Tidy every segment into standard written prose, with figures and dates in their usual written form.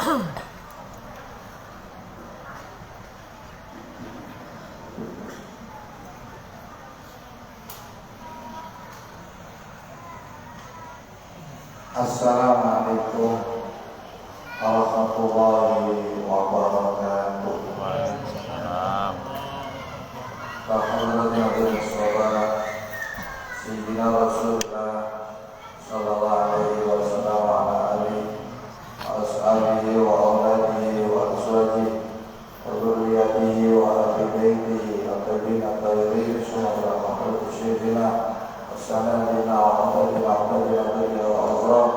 Assalamualaikum warahmatullahi wabarakatuh. Waalaikumsalam. Alhamdulillah Sayyidina Rasulullah sallallahu alaihi wasallam wa ala alihi wa ashabihi wa auladihi wa azwajihi wa dzurriyyatihi wa ahli baitihi at-tabi'in at-tahirin sallallahu alaihi wasallam sanadina wa qadina wa azram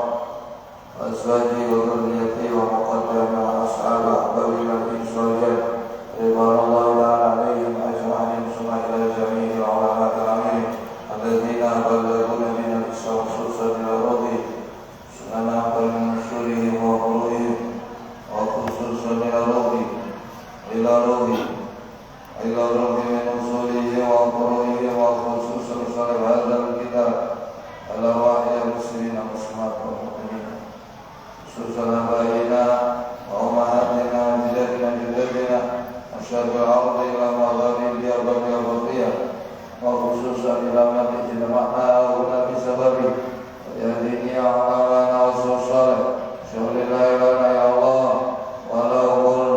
wa azwaji wa dhurriyyati wa muqaddama wa ashabi ahbabi nabi sallallahu ridwanullah alaihim ajma'in summa ila jami'i ulama al-amin alladhina ballaguna min al-islam khususan ila radhi sunana al-mansurihim wa quluhim wa khususan ila radhi min usulihim wa quluhim wa khususan salih hadal kitab ala wahya muslimin wa muslimat wa mu'minin khususan abaina wa umahatina wa jidadina asyadu al-ardi ila maghabi biya wa khususan ila madhijina ma'na wa nabi sababi wa yahdini a'lana wa salih syuhulillah ilana ya Allah wa lahul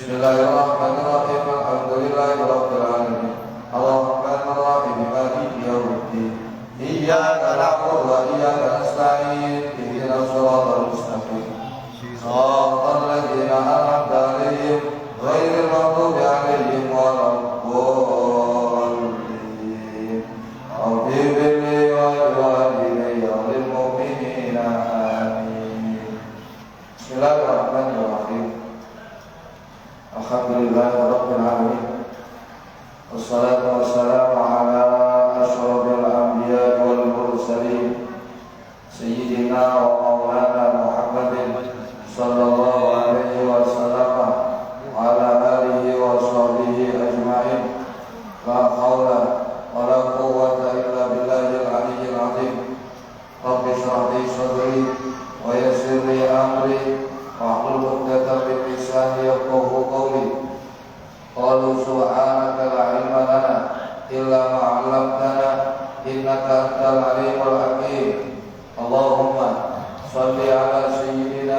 Bismillahirrahmanirrahim. Alhamdulillahirabbil alamin. Arrahmanirrahim. Maliki yaumiddin. Iyyaka na'budu wa iyyaka nasta'in. Ihdinas siratal mustaqim. Shiratal ladzina an'amta 'alaihim ghairil maghdubi 'alaihim waladdallin. Rabbi ighfirli wa liwalidayya wa lil mu'minina amin. Bismillahirrahmanirrahim. Alhamdulillahirabbil alamin. Wassalatu wassalamu ala asyrafil anbiya'i wal mursalin sayyidina wa maulana Muhammadin sallallahu alaihi wasallam wa ala alihi wa sahbihi ajma'in. La haula wa la quwwata illa billahil aliyyil azim. Rabbi shrah li sadri wa yassir li amri wahlul 'uqdatam min lisani yafqahu qawli. Qalu subhanaka la ilma lana illa ma 'allamtana innaka antal alimul hakim. Allahumma shalli ala sayyidina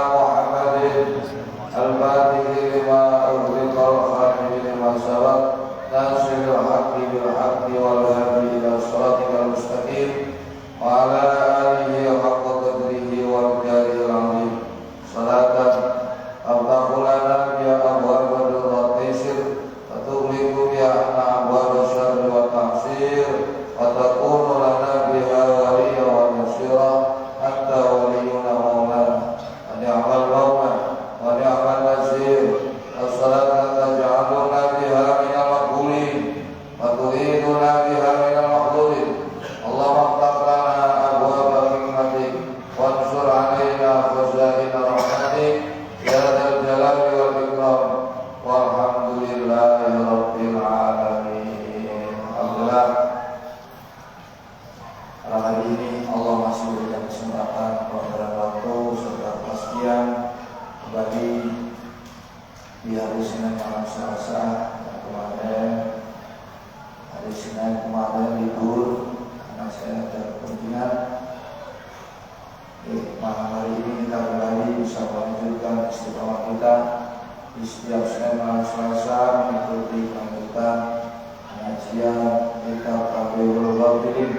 Muhammadin al-fatihi lima ughliqa al-khatimi lima sabaq nasiril haqqi bil haqqi wal hadi ila siratikal mustaqim wa ala alihi haqqa qadrihi wa miqdarihil 'azim. Salatan abdahulana biya abwabadul taisir wa tughliqu biya abwabal syarri wa ta'sir wa takunu lana biha waliya wa nasira anta waliyuna maulana wa ni'mal maula wa ni'mal nasir. As-salatu taj'aluna biha minal maqbulin wa tu'iduna biha minal maqdulin. Allahumma ftah lana abwaba hikmatik wansur alaina khazaina rahmatik ya dzal jalali wal ikram. Walhamdulillahi rabbil alamin. Alhamdulillah, pada hari ini Allah masih memberikan kesempatan kepada waktu serta kepastian kembali di hari Senin malam Selasa dan kemarin hari Senin kemarin libur karena saya ada kepentingan. Malam hari ini kita kembali bisa melanjutkan istiqomah kita di setiap Senin malam Selasa mengikuti lanjutan pengajian kitab Tabiul Ghafilin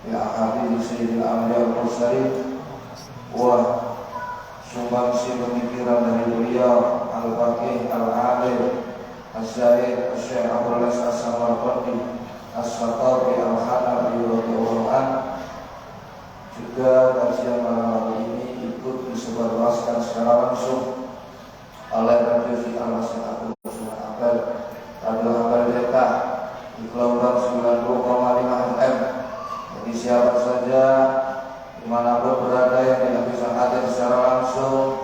di Ahadits Sayyidil Anbiya wal Mursalin. Wah, sumbangsi pemikiran dari beliau Al-Faqih Al-Alim Az-Zahid Syekh Abdul Aziz As-Samarqandi As-Saqafi Al-Hanafi radhiyallahu anhu. Juga kajian malam hari ini ikut disebarluaskan secara langsung oleh Radio Siar Masjid Abdul Rahman Abel, Radio Abel Delta di gelombang 90,5 FM. Jadi siapa saja dimanapun berada yang tidak bisa hadir secara langsung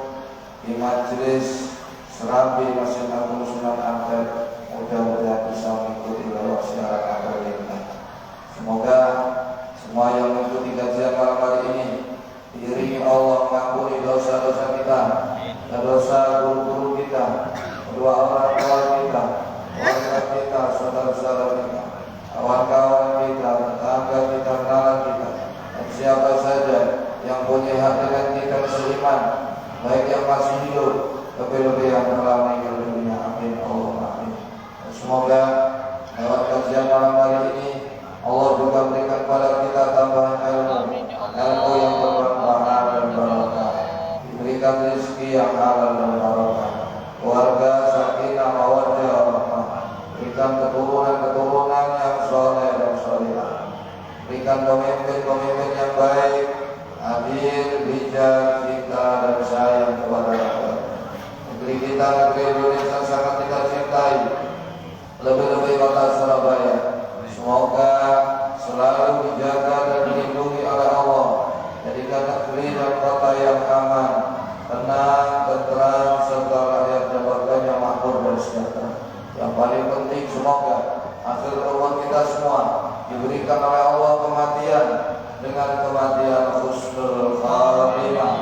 di majelis Serambi Masjid Abdul Rahman Abel, mudah-mudahan bisa mengikuti lewat siaran Abel Delta. Semoga Semoga lewat kajian malam hari ini Allah juga berikan kepada kita tambahan ilmu yang bermanfaat dan barokah, diberikan rezeki yang halal dan barokah, keluarga sakinah mawaddah warahmah, berikan keturunan yang soleh dan solehah, berikan pemimpin yang baik, adil, bijak, cinta dan sayang kepada rakyat. Negeri kita, negeri Indonesia sangat kita cintai, lebih-lebih kota Surabaya. Semoga selalu dijaga dan dilindungi oleh Allah, jadikan negeri dan kota yang aman, tenang, tentram, serta rakyat dan warganya makmur dan sejahtera. Yang paling penting semoga akhir umur kita semua diberikan oleh Allah kematian dengan kematian husnul khatimah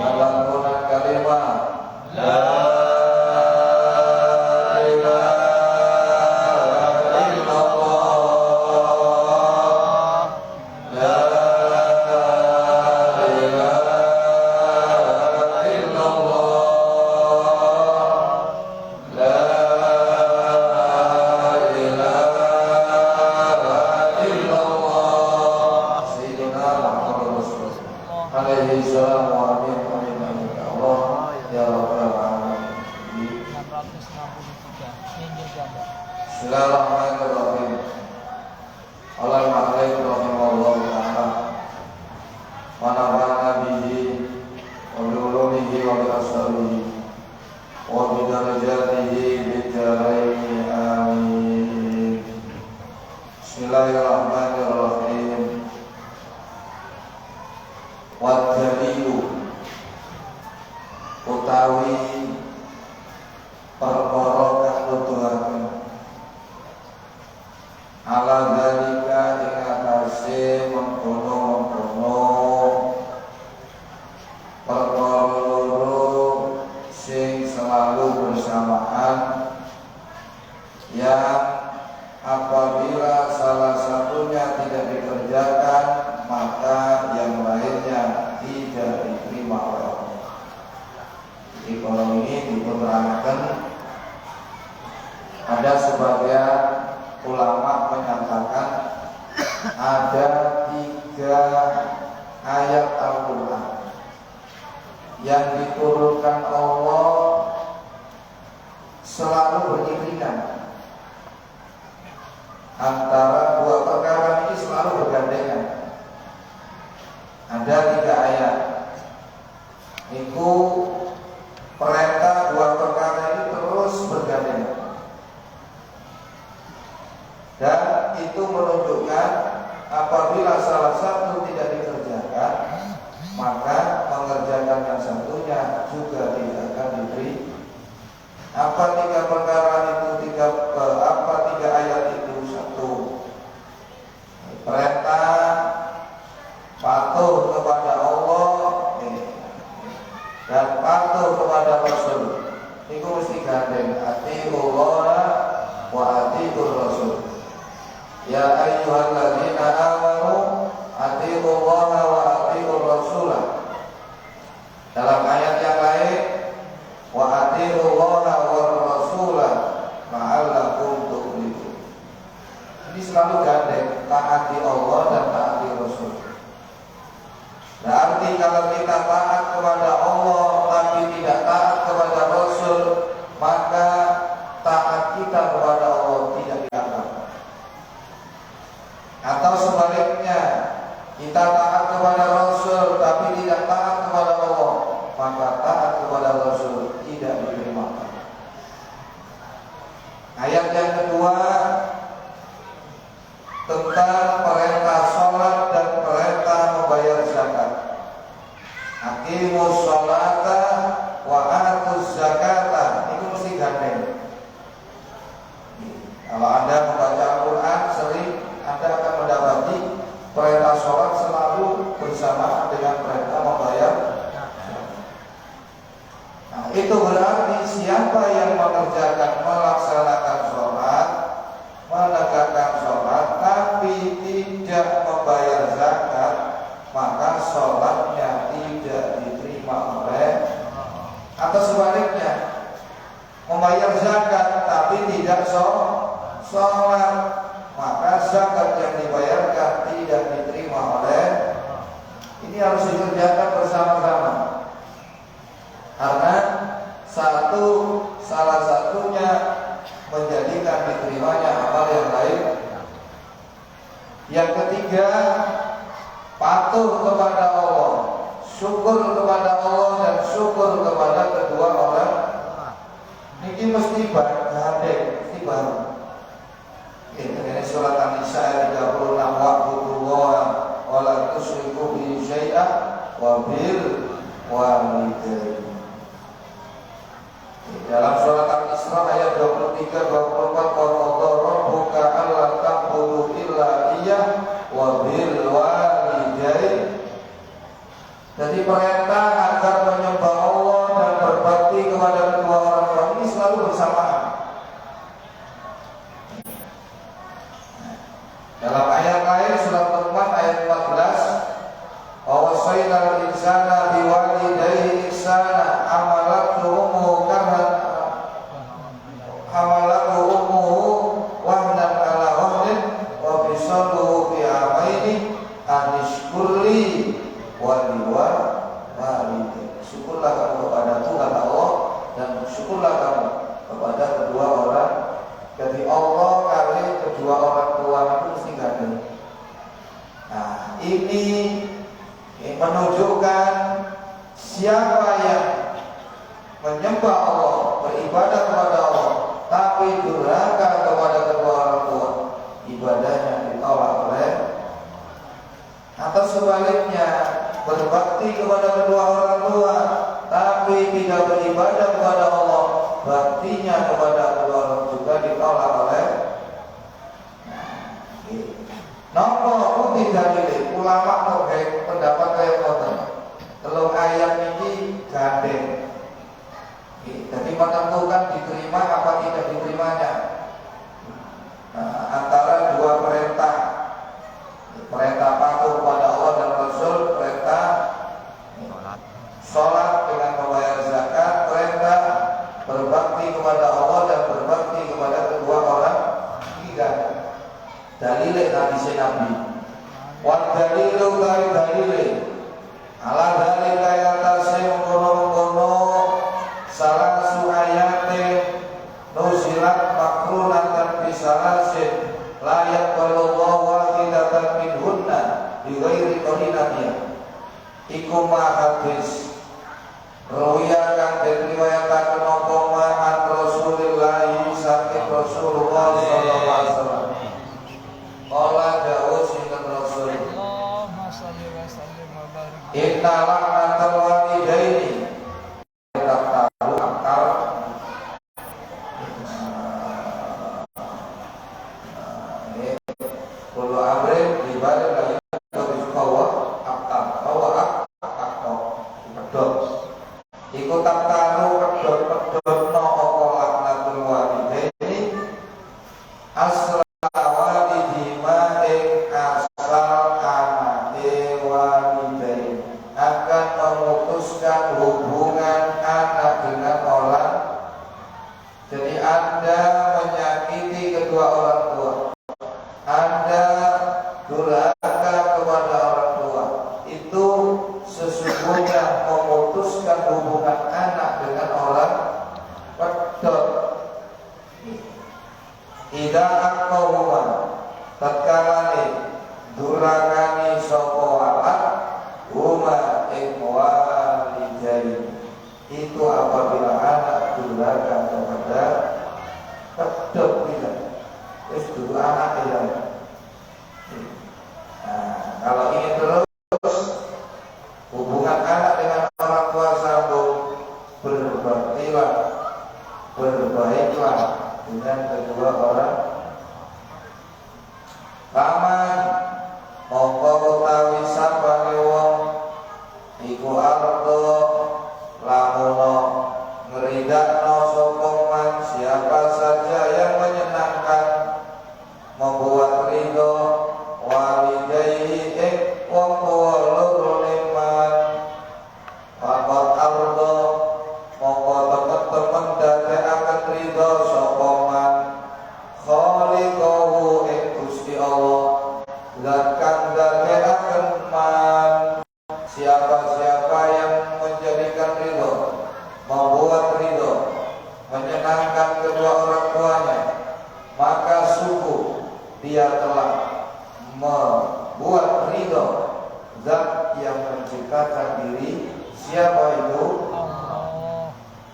dan lantunan kalimat la Bismillahirrahmanirrahim. Alhamdulillah ta'ala wa nafa'ana bihi wa bi ulumihi wa bi ashabihi wa bi darajatihi bi jaraini amin. Bismillahirrahmanirrahim. Wa dalilu utawi perkara kang nuduhaken ala dalika ing atase mengkono-mengkono perkara loro sing selalu bersamaan, yang apabila salah satunya tidak dikerjakan maka yang lainnya tidak diterima oleh Allah. Di kolom ini diterangkan ada sebagian ulama menyatakan ada 3 ayat Al-Quran yang diturunkan Allah selalu beriringan. Antara 2 perkara ini selalu bergandengan. Ada 3 ayat. Itu perintah 2 perkara ini terus bergandengan. Dan itu menunjukkan apabila salah satu tidak dikerjakan, maka mengerjakan yang satunya juga tidak akan diberi. Apa 3 perkara itu? 3 ayat itu? 1, perintah patuh kepada Allah dan patuh kepada Rasul. Itu mesti gandeng, atiullah wa atiur Rasul. Ya ayyuhalladzina amanu atiullaha wa atiur rasulah. Dalam ayat yang lain, wa atiullaha wa rasulah la'allakum tuflihun. Ini selalu gandeng, taati Allah dan taati Rasul. Berarti kalau kita taat kepada Allah tapi tidak taat kepada Rasul, maka taat kita kepada Allah tidak dianggap. Atau sebaliknya, kita taat kepada Rasul tapi tidak taat kepada Allah, maka taat kepada Rasul tidak diterima. Ayat yang kedua tentang perintah sholat dan perintah membayar zakat. Aqimus sholata wa atuz zakata. Itu mesti gandeng. Kalau Anda membaca Al-Quran sering Anda akan mendapati perintah sholat selalu bersama dengan perintah membayar. Nah, itu berarti siapa yang mengerjakan, melaksanakan sholat, menegakkan sholat, tapi tidak membayar zakat, maka sholatnya tidak diterima oleh. Atau sebaliknya, membayar zakat tapi tidak sholat, sholat, maka zakat yang dibayarkan tidak diterima oleh. Ini harus dikerjakan bersama-sama, karena salah satunya menjadikan diterimanya amal yang lain. Yang ketiga, patuh kepada Allah, syukur kepada Allah dan syukur kepada kedua orang. Ini mesti hadek, mesti baru. Ini surat An-Nisa ayat 36, wa'budullaha wa la tusyriku bihi syai'an wa bil walidain. Dalam surat Al-Isra ayat 23, 24, wa qadha rabbuka alla ta'budu illa iyyah wa bil walidain. Jadi perintah agar menyembah Allah dan berbakti kepada kedua orang tua ini selalu bersamaan. Dalam ayat lain surat Luqman ayat 14, wa wasainal insana biwalidayhi ihsana hamalatu ummuhu wahnan ala wahnin wa bisaluhu fi amaini anishkurli waliwalidayhi. Syukurlah kamu kepada Tuhan Allah dan syukurlah kamu kepada kedua orang. Jadi Allah kali kedua orang tua itu mesti ada. Nah, ini menunjukkan siapa yang menyembah Allah, beribadah kepada Allah, tapi durhaka kepada kedua orang tua, ibadahnya ditolak oleh. Atau sebaliknya, berbakti kepada kedua orang tua, tapi tidak beribadah kepada Allah, baktinya kepada kedua orang juga ditolak oleh. Nopo putih dalile ulama kok pendapat kaya ngoten. Telung ayat ini gandeng. Jadi menentukan diterima apa tidak diterimanya. Antara dua perintah. Perintah patuh kepada Allah dan Rasul, perintah sholat dengan membayar zakat, perintah berbakti kepada Allah dan berbakti kepada kedua orang tiga. Dalile hadis Nabi. Wa dalilu kali dalile ala dalika yatase mengkono-mengkono salah ayate nuzilat makrunatan bisalasin layak wallahu wahidatan minhunna bighairi qarinatiha. Iku ma hadis ruya kang diriwayataken apa ma'an Rasulillah saking Rasulullah sallallahu alaihi wasallam. Qala dawuh sinten Rasul. Allahumma shalli wa sallim wa barik. Inna la'natal walidaini tahu akal. Kulo amrin dibalik lagi terus bawa akal, bawa akal. Kedok. Iku tak tahu kedok no apa laknatul walidaini asra walidima ing asal anake walidain akan memutuskan hubungan anak dengan orang. Jadi Anda menyakiti kedua orang tua, Anda durhaka kepada orang tua, itu sesungguhnya memutuskan hubungan anak dengan orang kedok. Ida akauman tatkalane durakani sapa alat huma ing walidain. Itu apabila anak durhaka kepada kedok tidak. Wis dudu anak ya. Nah, kalau ingin terus hubungan anak dengan orang tua sambung, berbaktilah, berbaiklah dengan kedua orang. Paman mongko utawi sapane wong iku ardo lamuno ngridakno sapa man siapa saja yang menyenangkan membuat ridho walidayhi ing wong tuwa loro man. Pakot ardo mongko temen-temen dadekaken ridho sapa man dia telah membuat ridho zat yang menciptakan diri. Siapa itu?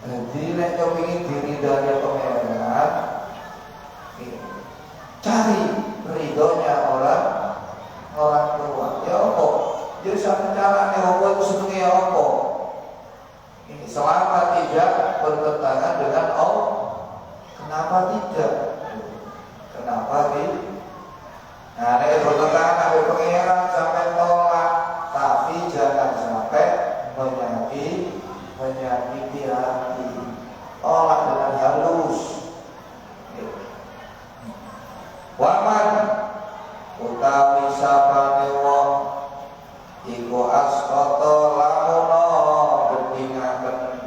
Jadi nek kepingin diridani pangeran, cari ridhonya orang tua. Ya apa? Jadi satu caranya apa itu sebenarnya apa? Ini selama tidak bertentangan dengan Allah. Kenapa tidak? Kenapa tidak? Nah, nek bertentangan dengan pangeran sampai tolak, tapi jangan sampai menyakiti hati. Tolak dengan halus. Waman utawi sapane wong iku asqata lamuno bedingaken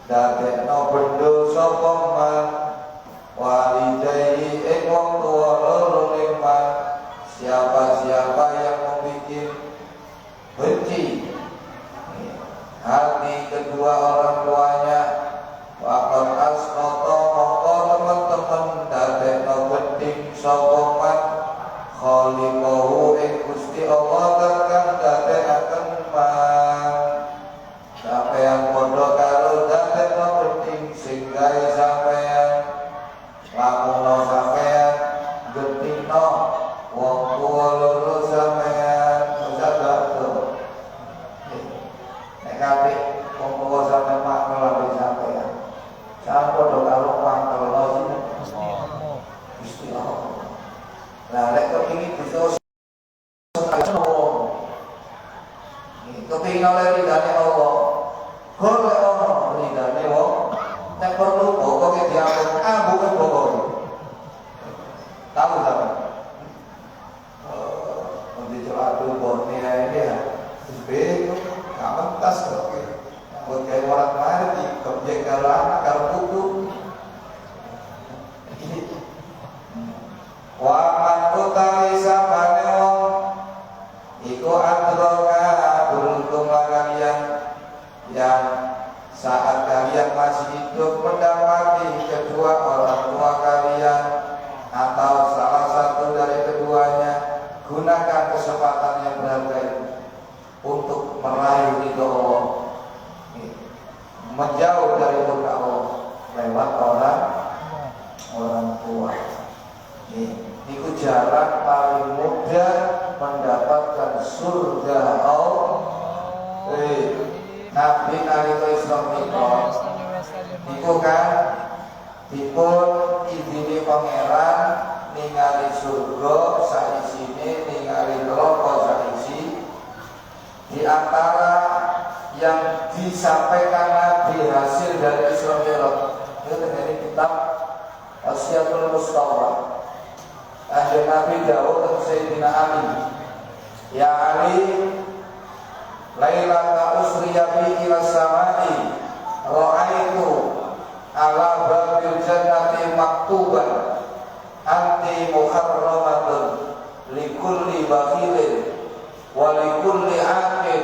dadekno bendho sapa man walidayhi ing wong tuwa loro ning man. Siapa-siapa yang membuat benci hati kedua orang tuanya, waqad asqata mongko teman-teman dadekno beding sapa man khaliqahu ing Gusti Allah kang dadekaken man. Sampeyan padha karo dadekno beding sing gawe sampeyan, lamun sampeyan getihno wong tuwa loro sampeyan sadar. Nek kabeh wong tuwa sampeyan makmur lan sampeyan, sampeyan padha karo mangkelno Gusti Allah. Nah, nek kepingin bisa kepingin oleh ridhane Allah, golek ono ridhane wong. Nek perlu pokoke diampun, bukan pokoke. Tahu tak? Untuk celatu borne ini ya, sebego, kawan tas kok. Buat kayak orang mati, kebjek karo anak, karo putu. Wa man utawi sapane wong iku adroka beruntung kalian yang saat kalian masih hidup mendapati kedua orang tua kalian atau salah satu dari keduanya, gunakan kesempatan yang berharga itu untuk meraih ridho Allah, menjauh dari murka Allah lewat orang tua. Itu jalan paling mudah mendapatkan surga Allah. Nabi nalika Islam itu kan dipun idini pangeran ningali surga saisine, ningali neraka saisi. Di antara yang disampaikan Nabi hasil dari Isra Mi'raj itu terjadi kitab Asyatul Mustafa. Akhir Nabi dawuh ke Sayyidina Ali, ya Ali, lailata usriya bi ila samai ra'aitu ala babil jannati maktuban anti muharramatun likulli bakhilin wa likulli aqin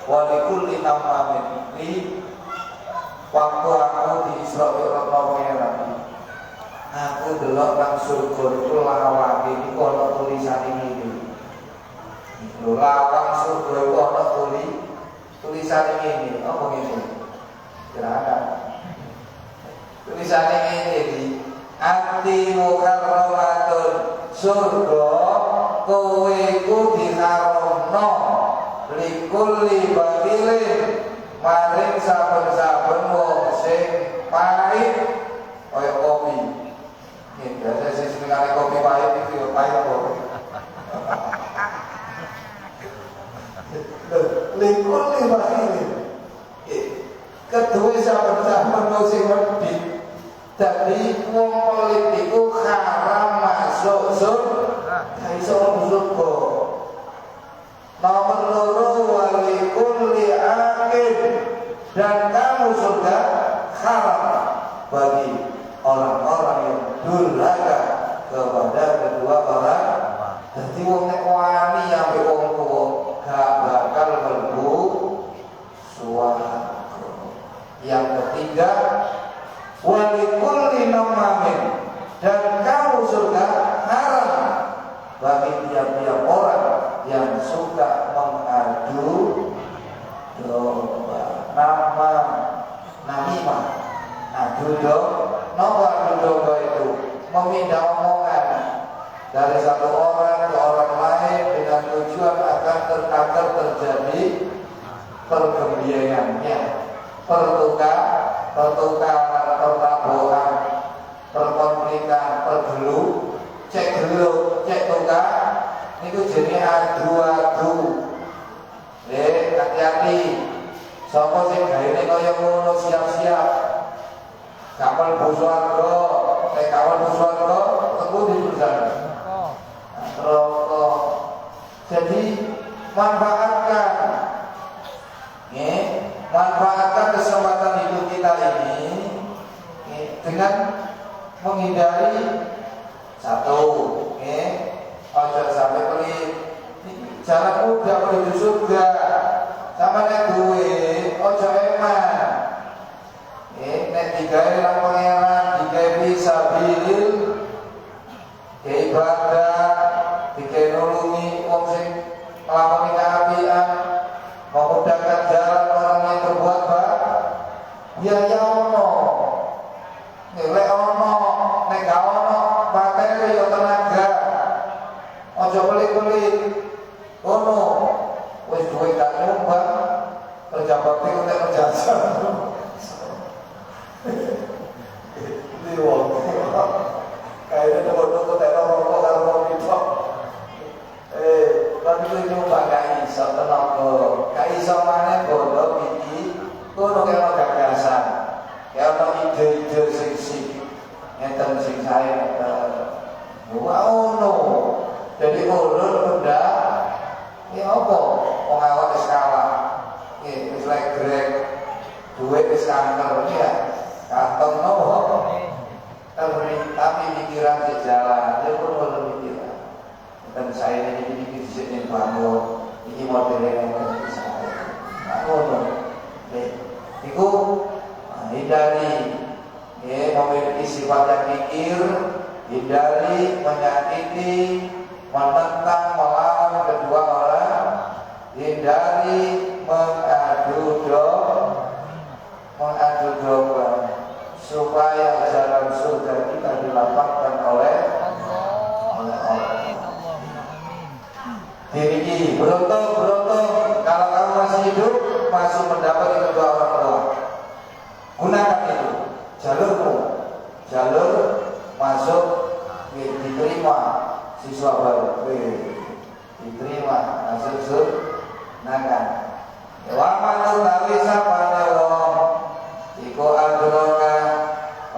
wa likulli namamin. Di waktu aku di Isra Mi'raj pangeran, aku delok nang surga itu lawang iki ana tulisan ini. Lho lawang surga itu ana tulisan ini. Apa ngene? Gerakan. Tulisan ini di ati mukarramatun, surga kowe iku diharamno likulli bakhilin maring saben-saben wong sing pahit kaya kopi. Biasa sih sekali kopi pahit itu pahit kok. Likul lima ini. Kedua sahabat-sahabat musik medit. Jadi wong politiku haram masuk surga. Iso surga. Nomor loro walikul li'akin, dan kamu surga haram bagi orang-orang yang durhaka kepada kedua orang. Jadi wong nek wani ambek wong tuwa gak bakal mlebu swarga. Yang ketiga, walikulli namamin, dan kamu surga haram dari satu orang ke orang lain dengan tujuan agar terjadi pergembiaannya, pertukaran, pertabuhan, perkonflikan, pergelu, cek gelu, cek tukar, itu jenis adu-adu. Hati-hati, sapa sing gaene kaya ngono siap-siap. Kapal buswarga, kapal buswarga, tunggu di perusahaan. Rokok. Jadi manfaatkan, manfaatkan kesempatan hidup kita ini dengan menghindari satu, ojo sampai pelit. Jalan mudah menuju surga. Sama nek duwe, ojo eman. Nek digawe lan pangeran, digawe fisabilil, ibadah, digawe nulungi wong sing nglakoni kaapian, memudahkan jalan orang yang berbuat baik. Ya ono. Nek ono, nek gak ono, materi yo tenaga. Ojo pelit-pelit. Ono wis duwe gak nyumbang kerja bakti untuk kerjasam. Ini wong kayaknya toko-toko tekno rokok karo wong itu. Tapi itu nyumbang gak iso tenaga. Gak iso maneh bodoh iki kono kena gagasan. Ya ono ide-ide sing ngeten sing saya ono. Jadi ulun benda ya apa? Wong awak wis kalah. Wis legrek. Duit wis kanker ya. Kantong nopo? Tapi pikiran di jalan, dia pun perlu pikiran. Dan saya ini pikir di sini bangun, ini modelnya yang saya. Bangun, itu hindari, memiliki sifat yang mikir, hindari menyakiti, menentang, melawan kedua orang, hindari mengadu domba, supaya jalan surga kita dilapangkan oleh Allah. Diri beruntung kalau kamu masih hidup, masih mendapat kedua orang tua. Gunakan itu jalur masuk diterima siswa baru, diterima masuk surga. Wa man tawisa panewong iku adroka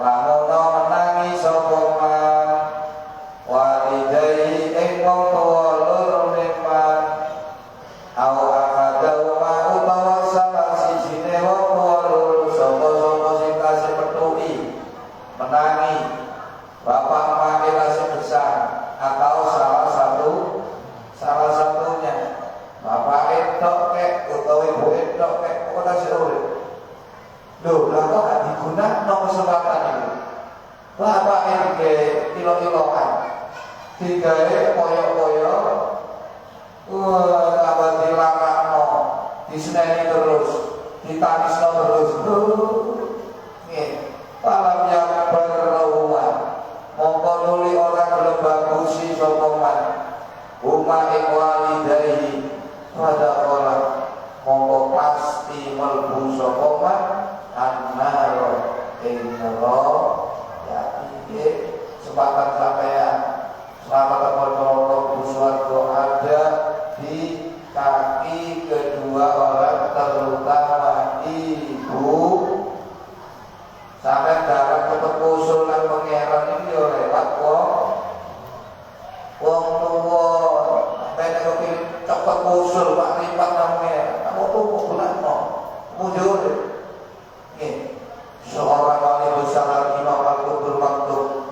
lamun menangi sapa man walidai ing wong tuwa loro man au akadau ma utawa salah sijine wong tuwa loro sapa sing kasih petuki menangi bapak emak kasih besar atau salah satunya bapak etok kek utawa ibu etok kek kok kasih urip. Loh, lah kok gak digunakan kesempatan itu? Bapak ini kilo-kiloan, digawe koyok-koyok, tambah dilarang, diseneni terus, ditanisno terus. Palam yang berlawan, mongko nuli orang belum bagusi sokoman, umma ikwalidaihi pada orang, mongko pasti melbu sokoman. An-naro in-naro ya ini kesempatan sampean selamat terpotong buswargo ada di kaki kedua orang terutama ibu sampai darah cepet usul dan pengeran ini lewat wong tua sampai cepet usul pak lipat namanya kamu tuh bulan mujur seorang wali besar Imam Al-Qutbul Maktub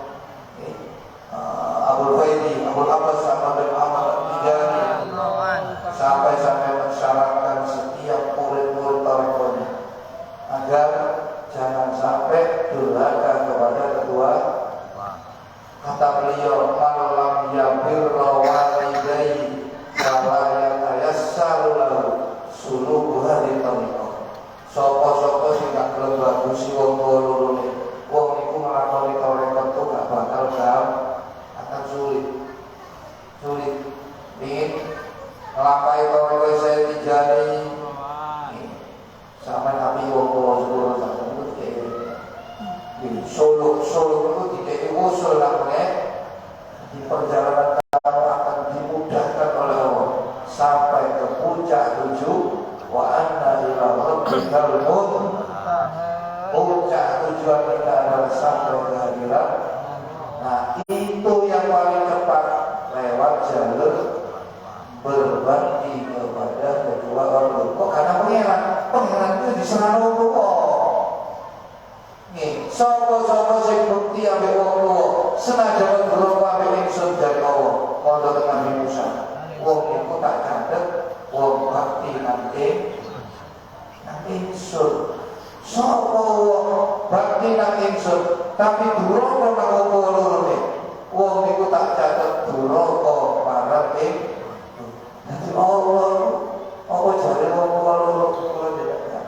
perjalanan kamu akan dimudahkan oleh Allah sampai ke puncak tujuh. Wa anna ila rabbikal muntaha. Puncak tujuan kita adalah sampai ke akhirat. Nah, itu yang paling cepat lewat jalur berbakti kepada kedua orang tua. Kok karena pangeran itu diserang wong tua. Nih, sapa-sapa sing bukti ambek wong tua, senajan belum ambek ingsun dari Allah, kala Nabi Musa. Wong iku tak catet wong bakti nang ingsun. Sapa wong bakti nang ingsun, tapi duraka nang wong loro. Wong iku tak catet duraka marang ing jadi Allah, apa jari wong loro tidak ada.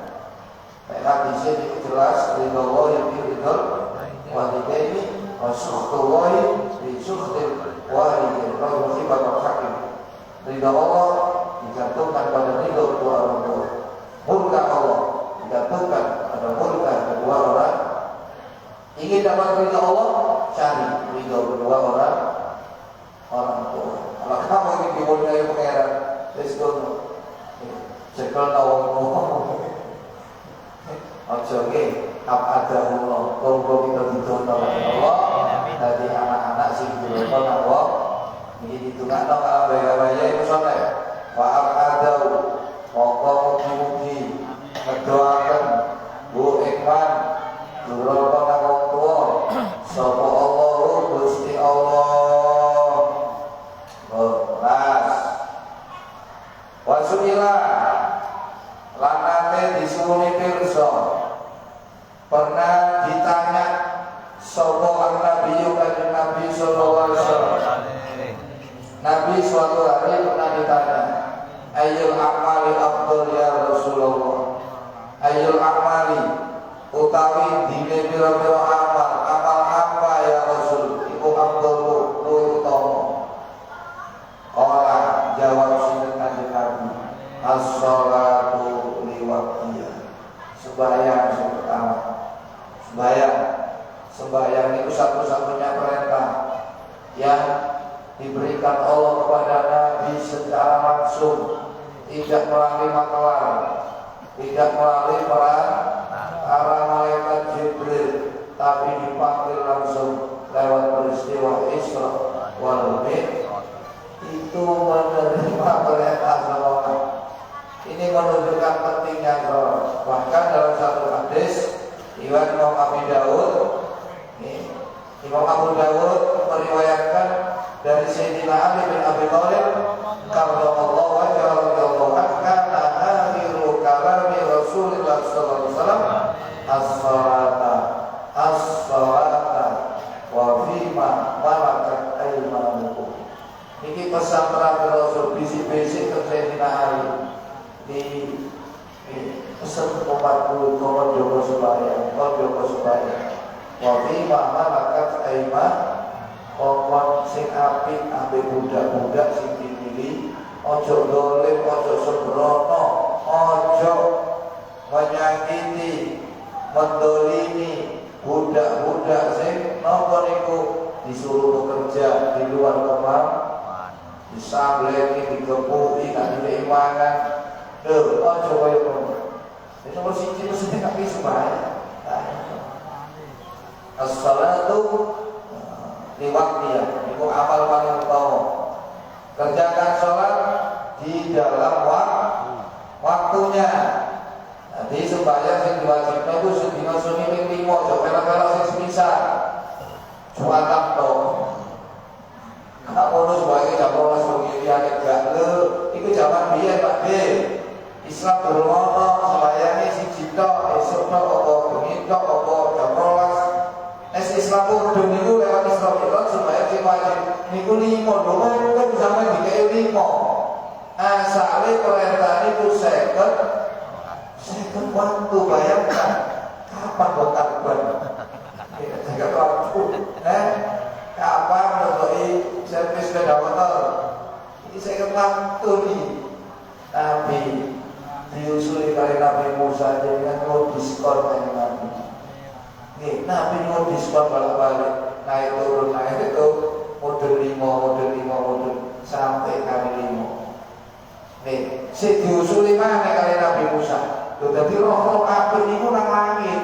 Nek di sini jelas ridho Allah yang ridho walidaini wa sukhtullahi bi sukhtil walidaini. Kalau musibah hakim. Ridho Allah digantungkan pada ridho kedua orang tua. Murka Allah digantungkan pada murka kedua orang. Ingin dapat ridho Allah, cari ridho kedua orang tua. Kalau kamu ingin dimurkai pangeran, diskon cekel tawon ojo ke ada Allah, kalau kita ditonton Allah, dari anak-anak sing ditonton Allah, ini ditunggak no kalau bayar-bayar itu sampai Pak Adau, pokok mugi-mugi ngedoakan Bu Ekman, duraka nang wong tuwa, sapa Allah Gusti Allah. Belas wasuila lanate disuwuni pirsa. Pernah ditanya sapa Nabi kanjeng Nabi sallallahu alaihi wasallam. Nabi suatu hari pernah ditanya, ayyul a'mali afdal ya Rasulullah. Ayyul a'mali utawi dine pira-pira amal apa ya Rasul? Iku afdal luwih utama. Orang jawab sinten kanjeng Nabi, as-sholatu li waqtiha. Sembahyang yang pertama. Sembahyang itu satu-satunya perintah yang diberikan Allah kepada Nabi secara langsung, tidak melalui maklar, tidak melalui para malaikat Jibril, tapi dipanggil langsung lewat peristiwa Isra wal Mi'raj. Itu menerima perintah sholat. Ini menunjukkan pentingnya sholat. Bahkan dalam satu hadis riwayat Imam Abu Dawud meriwayatkan dari Sayyidina Ali bin Abi Thalib karramallahu wajhahu radhiyallahu anhu, kana akhiru kalami Rasulullah sallallahu alaihi wasallam as-salata wa fima malakat aymanukum. Ini pesan terakhir Rasul, bisik-bisik ke Sayyidina Ali di pesan umatku kau jogo supaya wa fima malakat ayman kongkon sing apik ambek budak-budak sing dipilih. Ojo dolim, ojo sembrono, ojo menyakiti, mendolimi budak-budak sing napa niku disuruh bekerja di luar kemam, disambleni, digepuki, gak diimangan. Ojo kaya ngono. Wis nomor 1 mesti gak bisa bae. As-salatu di waktunya, itu amal paling utama. Kerjakan sholat di dalam waktunya. Jadi sembahyang yang diwajibkan itu sedina sunyi ping 5, aja melo-melo sing semisal. Jumat to. Nek ono sembahyang jam 12 bengi liyane gak lho, iku jaman biyen Pak D. Islam durung ono sembayangé siji tok, esuk tok apa bengi tok apa jam 12. Islam udah niku lewat Islam itu supaya kita wajib niku 5 lho kan sampai dikei 5. Asale perintah niku 50 waktu, bayangkan kapan kok kapan jaga waktu kapan mengenai servis sepeda motor ini saya waktu nih. Nabi diusuli kali Nabi Musa dengan mau diskon dengan Nabi. Nih, Nabi mau diskon balik-balik, naik turun itu model 5 sing diusuli maneh kali Nabi Musa. Dadi roh-roh apik niku nang langit.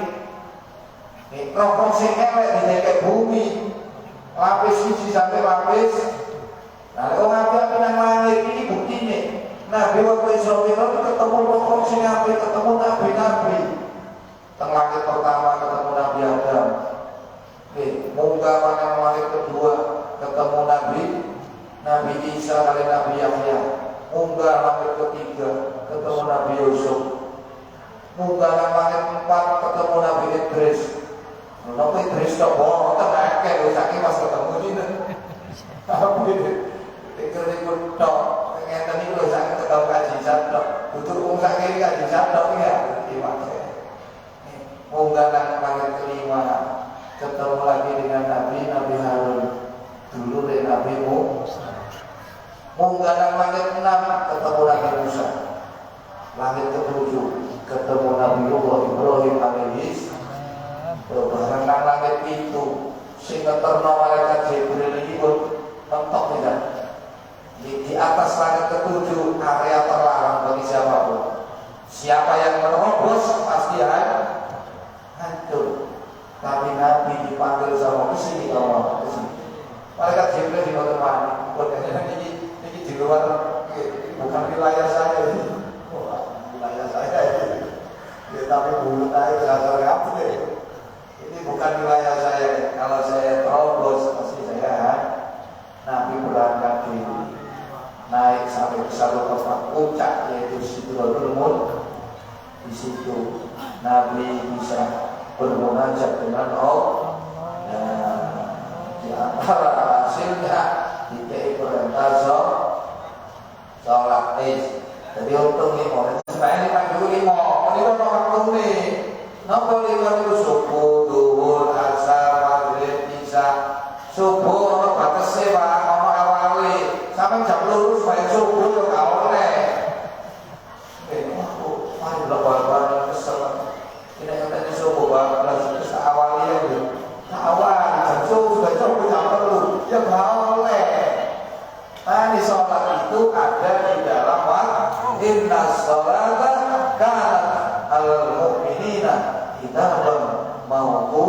Roh-roh sing elek didekek bumi. Lapis siji sampai lapis. Nah, wong apik nang langit iki buktine. Nabi waktu Israel ketemu roh-roh sing apik, ketemu nabi-nabi. Teng langit pertama ketemu Nabi Adam. Munggah nang langit kedua ketemu Nabi Isa kali Nabi Yahya. Munggah langit ketiga ketemu Nabi Yusuf. Munggah nang langit empat ketemu Nabi Idris. Nabi Idris kok boten akeh lho saking pas ketemu dina. Tapi ikut tok ngeten iki lho saking ketemu kajisan tok. Butuh wong saking kajisan tok ya. Munggah nang langit kelima ketemu lagi dengan Nabi Harun. Dulu dari Nabi Musa. Munggah nang langit 6 ketemu Nabi Musa. Langit ke-7 ketemu Nabi Ibrahim alaihi. Barang nang langit itu sing ngeterno malaikat Jibril iki pun mentok tidak. Di atas langit ke-7 area terlarang bagi siapapun. Siapa yang menerobos pasti hancur. Tapi Nabi dipanggil sama kesini kalau kesini. Malaikat Jibril di bawah mana? Ini di luar, bukan wilayah saya ini. Wilayah saya ini. Tapi mulut air nggak apa deh. Ini bukan wilayah saya. Kalau saya terobos pasti saya. Nabi berangkat naik sampai ke satu tempat puncak yaitu Sidratul Muntaha. Di situ Nabi bisa bermunajat dengan Allah. Di antara hasilnya dikei perintah sholat Id. Jadi untung lima. Sebenarnya ini pagi lima. Ini kan waktu nih. Napa lima itu subuh, duhur, asar, maghrib, isya. Subuh ono batese Pak, ono awale. Sampai jam 2 supaya subuh yo gak oleh. Mari lebar-lebar kesel. Ini katanya subuh Pak, terus awalnya itu. Awal jam subuh jam 3 ya gak oleh. Nah, di sholat itu ada di dalam inna sholata kanat al-mu'minina kitaban mawqu.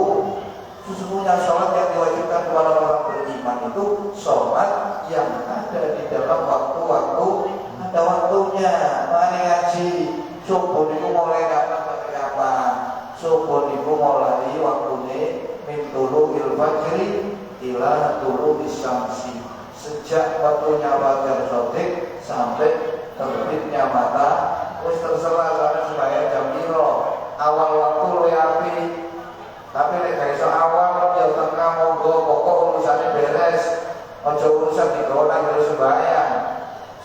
Sesungguhnya sholat yang diwajibkan kepada orang beriman itu sholat yang ada di dalam waktu-waktu, ada waktunya. Mari ngaji subuh itu mulai kapan? Subuh itu mulai waktunya min tulu'il fajri ila tulu'is syamsi. Sejak waktunya fajar shadiq sampai terbitnya mata. Wis terserah sampai supaya jam piro. Awal waktu luwih apik. Tapi nek gak iso awal ya tengah monggo pokok urusane beres. Aja urusan digawa nang sembahyang.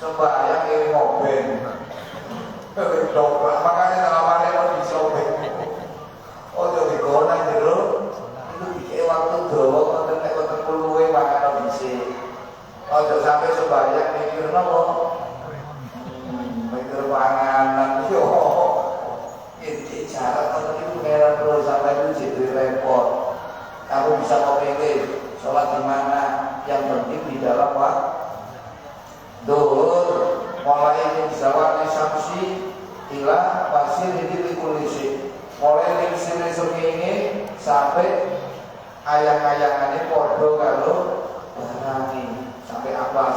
Sembahyang ini mobil. Dobrak makanya namanya mau disobek. Aja digawa nang jero. Itu dikek waktu dawa wonten nek wonten puluhe makan dhisik. Aja sampai sembahyang mikir napa? Mikir panganan yo. Ini cara kalau itu merah terus sampai itu jadi repot. Kamu bisa memilih sholat di mana, yang penting di dalam waktu. Duhur mulai min zawali syamsi ila pasir hidil kulisi. Mulai lingsir ini sampai ayang-ayangannya podo kalau berani sampai apa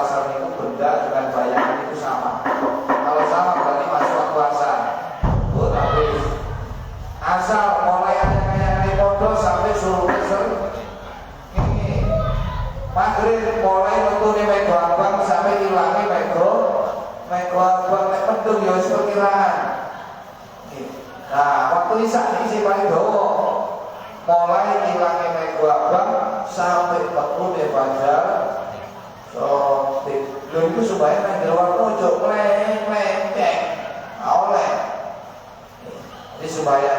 asal itu benda dengan bayangan itu sama. Kalau sama berarti masuk waktu asal. Asal mulai ayang-ayangan podo sampai suruh ini maghrib mulai metune mego abang sampai ilangi mego abang nek mendung ya wis perkiraan. Nah, waktu isya ini paling dawa. Mulai ilangi mego abang sampai metune fajar. So, lho itu supaya nang waktu ojo melenceng. Oleh. Ini supaya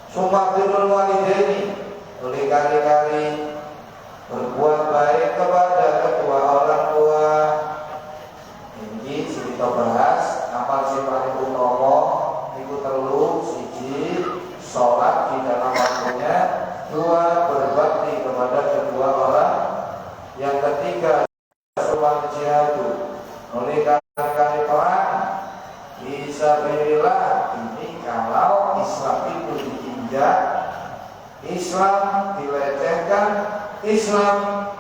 sumpah birrul walidaini, oleh kali-kali berbuat baik kepada kedua orang tua. Ini kita bahas amal sing paling utama niku telu. Siji, sholat di dalam waktunya. Dua, berbakti kepada kedua orang. Yang ketiga, sholat jihadu, oleh kali-kali perang Islam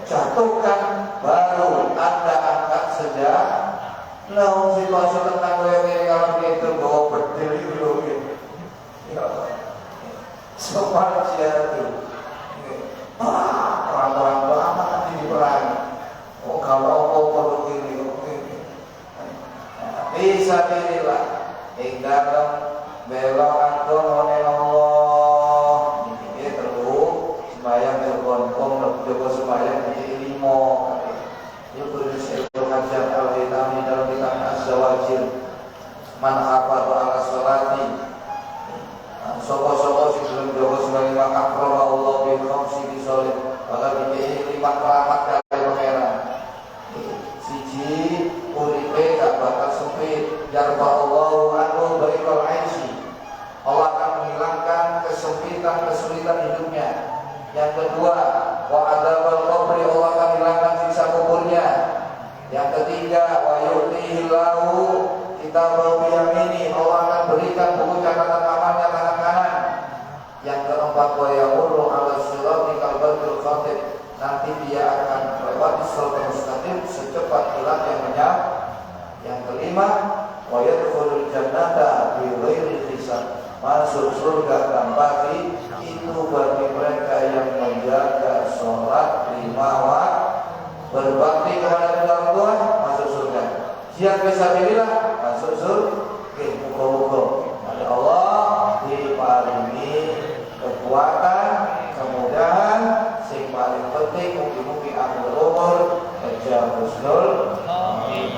dijatuhkan, baru Anda angkat sejak. Nah, situasi tentang kalau itu bawa bedil itu ya, semua dia itu orang-orang lama di perang. Oh kalau perlu ini, bisa dirilah hingga belok antum oleh Allah. Ini terus sembahyang berkompong, coba sembahyang di limo. Itu berusaha mengajar al-hitam di dalam kitab Az-Zawajir. Man hafadha ala sholati, soko-soko sebelum jogo sebagai makafroh Allah bin khamsi bisolid, maka dikei 5 keramat kali pangeran. Siji uripe gak bakal sempit, yarfa Allahu anhu baikal aisy. Allah akan menghilangkan kesulitan hidupnya. Yang kedua, wa adzabal qabri, Allah akan hilangkan siksa kuburnya. Yang ketiga, wa yu'tihi lahu kitabahu biyamini, Allah akan berikan buku catatan amalnya tangan kanan. Yang keempat, wa yamurru 'ala sirati kalbatil khatib, nanti dia akan melewati siratal mustaqim secepat kilat yang menyala. Yang kelima, wa yadkhulul jannata bi ghairi hisab, masuk surga tanpa itu bagi mereka yang menjaga sholat 5 waktu, berbakti kepada kedua orang tua, masuk surga. Jihad fisabilillah, masuk surga. Muga-muga ada Allah diparingi kekuatan, kemudahan, sing paling penting mugi-mugi akhir umur kerja husnul. Amin.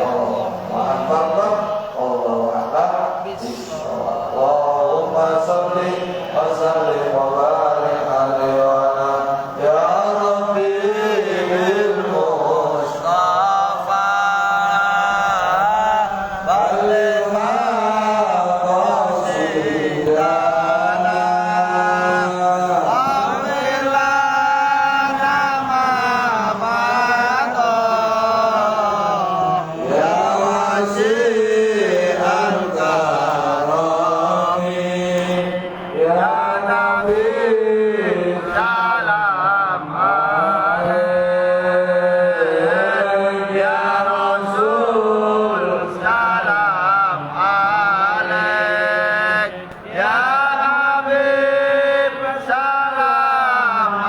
Allah ma'afallah. Allahu a'lam bishawab. Allahumma sholli wa sallim wa barik alaihi wa ala ya Rabbi bil Mustafa balligh maqasidana aghfir lana ma mada ya wasi'al karami ya Nabi salam alaik ya Rasul salam alaik ya Habib salam alaik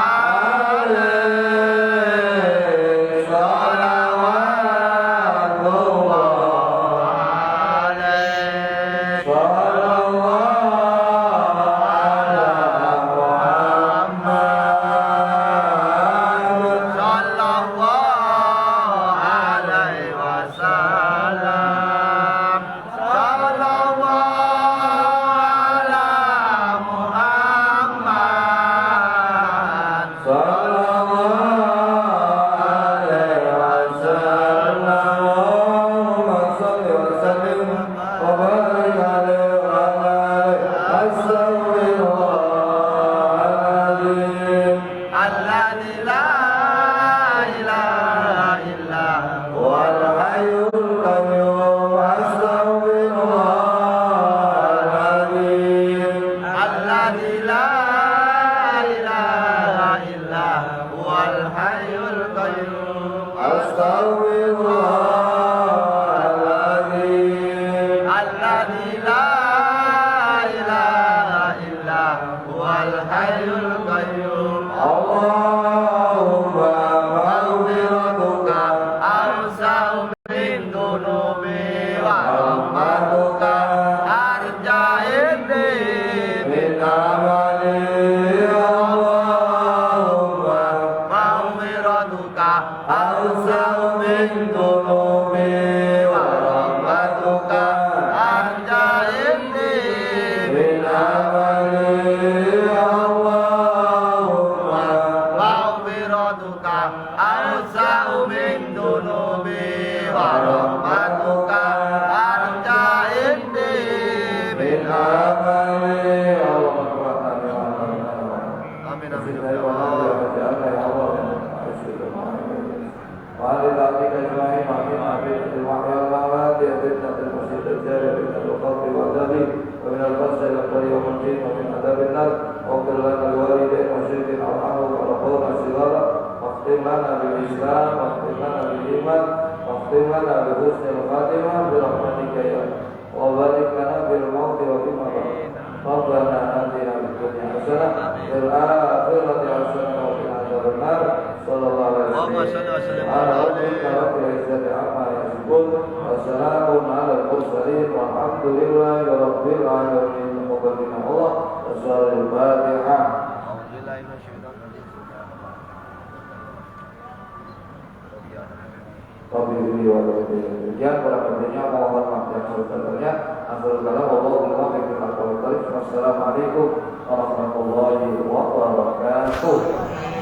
salawatullah alaik ومن البصر إلى الطريق ومن عذاب النار واغفر لنا الوالدين والشرك واختم لنا بالإسلام واختم لنا بالإيمان واختم لنا بحسن الخاتمة برحمتك يا وبارك لنا بالموت وفيما بعد ربنا آتنا في الدنيا حسنة وفي الآخرة حسنة وقنا عذاب النار صلى الله عليه وسلم على ربك رب العزة عما يصفون وسلام على المرسلين والحمد لله رب العالمين وبارك الله وسلام الفاتحة. Demikian kurang lebihnya mohon maaf yang sebesar-besarnya. Assalamualaikum warahmatullahi wabarakatuh.